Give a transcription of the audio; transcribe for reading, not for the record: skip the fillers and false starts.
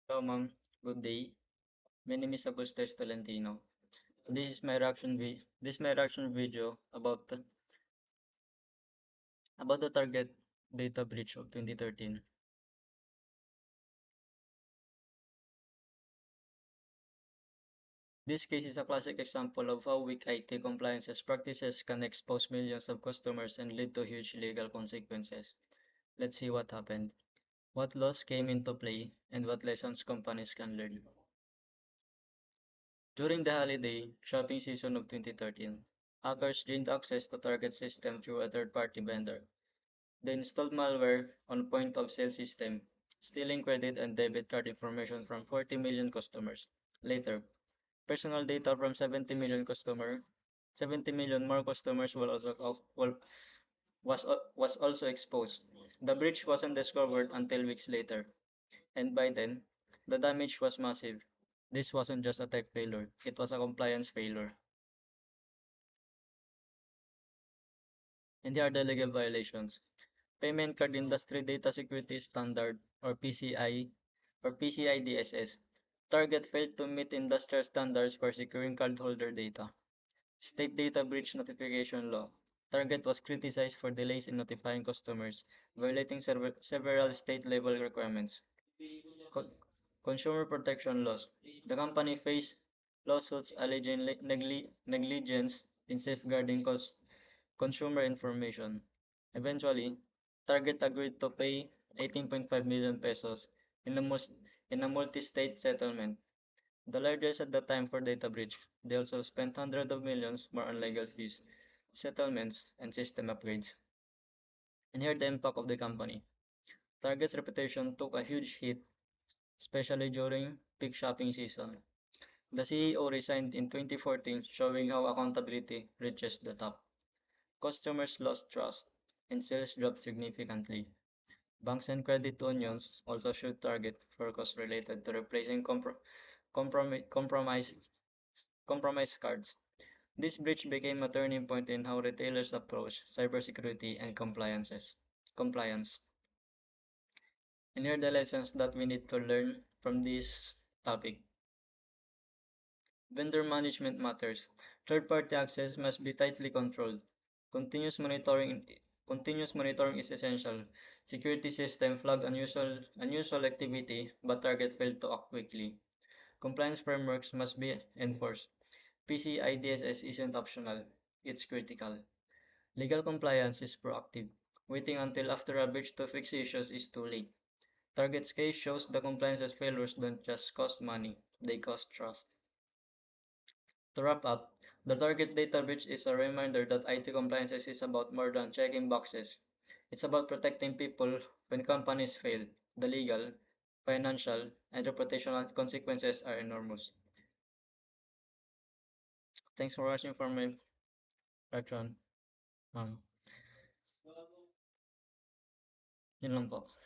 Hello, ma'am. Good day. My name is Agustes Tolentino. This is my reaction video about the target data breach of 2013. This case is a classic example of how weak IT compliance practices can expose millions of customers and lead to huge legal consequences. Let's see what happened, what laws came into play, and what lessons companies can learn. During the holiday shopping season of 2013, hackers gained access to Target system through a third-party vendor. They installed malware on point-of-sale system, stealing credit and debit card information from 40 million customers. Later, personal data from 70 million more customers was also exposed. The breach wasn't discovered until weeks later, and by then, the damage was massive. This wasn't just a tech failure, it was a compliance failure. And here are the legal violations. Payment Card Industry Data Security Standard or PCI DSS. Target failed to meet industrial standards for securing cardholder data. State Data Breach Notification Law. Target was criticized for delays in notifying customers, violating several state level requirements. Co- Consumer Protection Laws. The company faced lawsuits alleging negligence in safeguarding consumer information. Eventually, Target agreed to pay 18.5 million pesos in a, mus- in a multi-state settlement, the largest at the time for data breach. They also spent hundreds of millions more on legal fees, settlements, and system upgrades. And here the impact of the company. Target's reputation took a huge hit, especially during peak shopping season. The CEO resigned in 2014, showing how accountability reaches the top. Customers lost trust, and sales dropped significantly. Banks and credit unions also should target for costs related to replacing compromi- compromise, compromised cards. This breach became a turning point in how retailers approach cybersecurity and compliance. And here are the lessons that we need to learn from this topic. Vendor management matters. Third-party access must be tightly controlled. Continuous monitoring continuous monitoring is essential. Security system flag unusual activity, but target failed to act quickly. Compliance frameworks must be enforced. PCI DSS isn't optional, it's critical. Legal compliance is proactive. Waiting until after a breach to fix issues is too late. Target's case shows the compliance failures don't just cost money, they cost trust. To wrap up, the target data breach is a reminder that IT compliance is about more than checking boxes. It's about protecting people when companies fail. The legal, financial, and reputational consequences are enormous. Thanks for watching for my reaction. Um, Yun lang po.